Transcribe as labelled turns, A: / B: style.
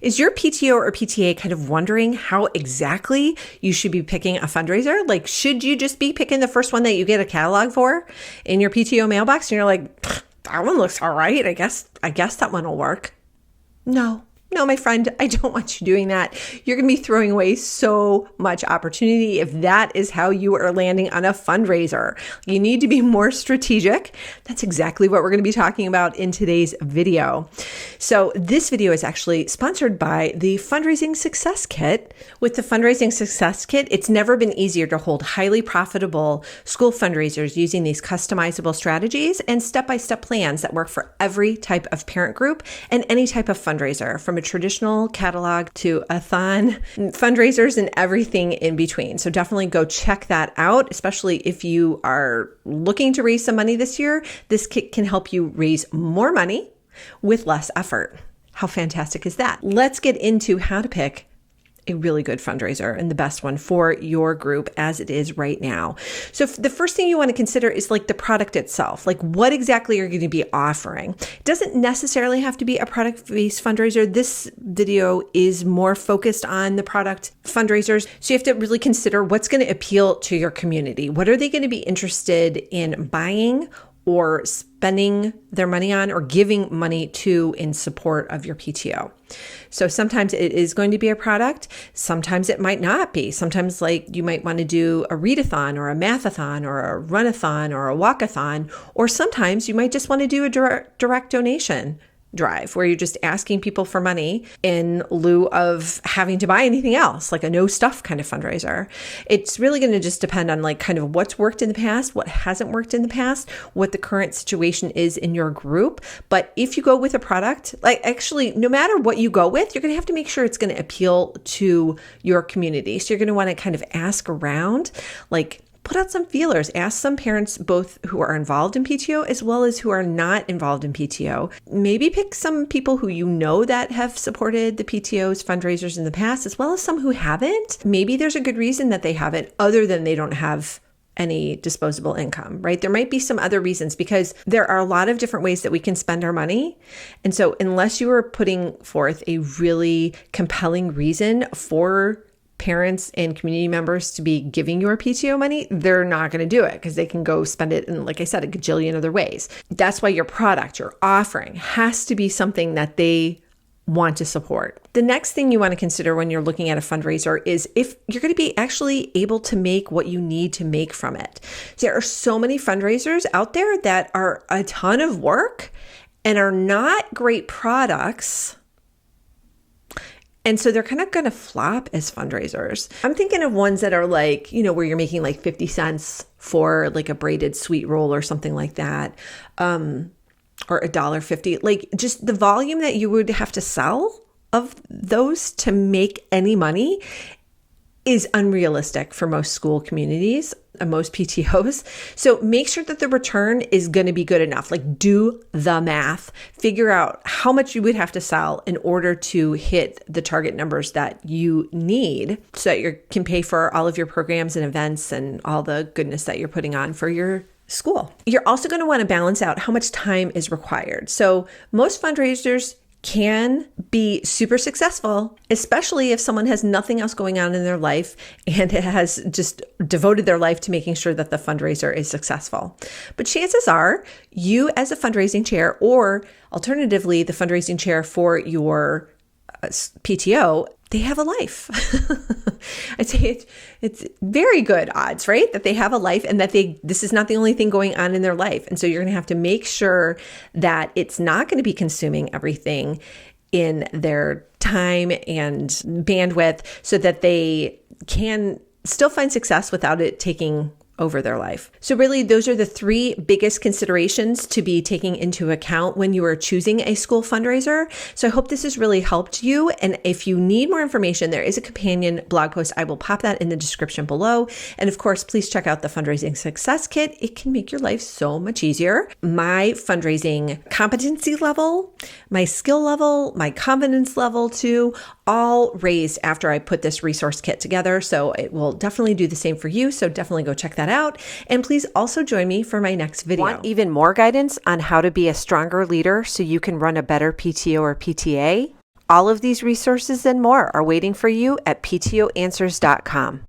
A: Is your PTO or PTA kind of wondering how exactly you should be picking a fundraiser? Like, should you just be picking the first one that you get a catalog for in your PTO mailbox? And you're like, that one looks all right. I guess that one will work. No, my friend, I don't want you doing that. You're going to be throwing away so much opportunity if that is how you are landing on a fundraiser. You need to be more strategic. That's exactly what we're going to be talking about in today's video. So this video is actually sponsored by the Fundraising Success Kit. With the Fundraising Success Kit, it's never been easier to hold highly profitable school fundraisers using these customizable strategies and step-by-step plans that work for every type of parent group and any type of fundraiser, from a traditional catalog to a thon, fundraisers, and everything in between. So definitely go check that out, especially if you are looking to raise some money this year. This kit can help you raise more money with less effort. How fantastic is that? Let's get into how to pick a really good fundraiser and the best one for your group as it is right now. So the first thing you want to consider is like the product itself. Like, what exactly are you going to be offering? It doesn't necessarily have to be a product-based fundraiser. This video is more focused on the product fundraisers. So you have to really consider what's going to appeal to your community. What are they going to be interested in buying or spending their money on or giving money to in support of your PTO? So sometimes it is going to be a product. Sometimes it might not be. Sometimes, like, you might want to do a readathon or a mathathon or a runathon or a walkathon, or sometimes you might just want to do a direct donation drive where you're just asking people for money in lieu of having to buy anything else, like a no stuff kind of fundraiser. It's really going to just depend on like kind of what's worked in the past, what hasn't worked in the past, what the current situation is in your group. But if you go with a product, like, actually, no matter what you go with, you're going to have to make sure it's going to appeal to your community. So you're going to want to kind of ask around, like, put out some feelers, ask some parents, both who are involved in PTO as well as who are not involved in PTO. Maybe pick some people who you know that have supported the PTO's fundraisers in the past, as well as some who haven't. Maybe there's a good reason that they haven't, other than they don't have any disposable income, right? There might be some other reasons, because there are a lot of different ways that we can spend our money. And so unless you are putting forth a really compelling reason for parents and community members to be giving your PTO money, they're not going to do it, because they can go spend it in, like I said, a gajillion other ways. That's why your product, your offering, has to be something that they want to support. The next thing you want to consider when you're looking at a fundraiser is if you're going to be actually able to make what you need to make from it. There are so many fundraisers out there that are a ton of work and are not great products. And so they're kind of going to flop as fundraisers. I'm thinking of ones that are like, you know, where you're making like 50 cents for like a braided sweet roll or something like that, or $1.50. Like, just the volume that you would have to sell of those to make any money is unrealistic for most school communities and most PTOs. So make sure that the return is going to be good enough. Like, do the math, figure out how much you would have to sell in order to hit the target numbers that you need so that you can pay for all of your programs and events and all the goodness that you're putting on for your school. You're also going to want to balance out how much time is required. So most fundraisers can be super successful, especially if someone has nothing else going on in their life and has just devoted their life to making sure that the fundraiser is successful. But chances are you, as a fundraising chair, or alternatively, the fundraising chair for your PTO, they have a life. I'd say it's very good odds, right? That they have a life and that this is not the only thing going on in their life. And so you're going to have to make sure that it's not going to be consuming everything in their time and bandwidth so that they can still find success without it taking over their life. So really, those are the three biggest considerations to be taking into account when you are choosing a school fundraiser. So I hope this has really helped you. And if you need more information, there is a companion blog post. I will pop that in the description below. And of course, please check out the Fundraising Success Kit. It can make your life so much easier. My fundraising competency level, my skill level, my confidence level too, all raised after I put this resource kit together. So it will definitely do the same for you. So definitely go check that out. And please also join me for my next video. Want even more guidance on how to be a stronger leader so you can run a better PTO or PTA? All of these resources and more are waiting for you at ptoanswers.com.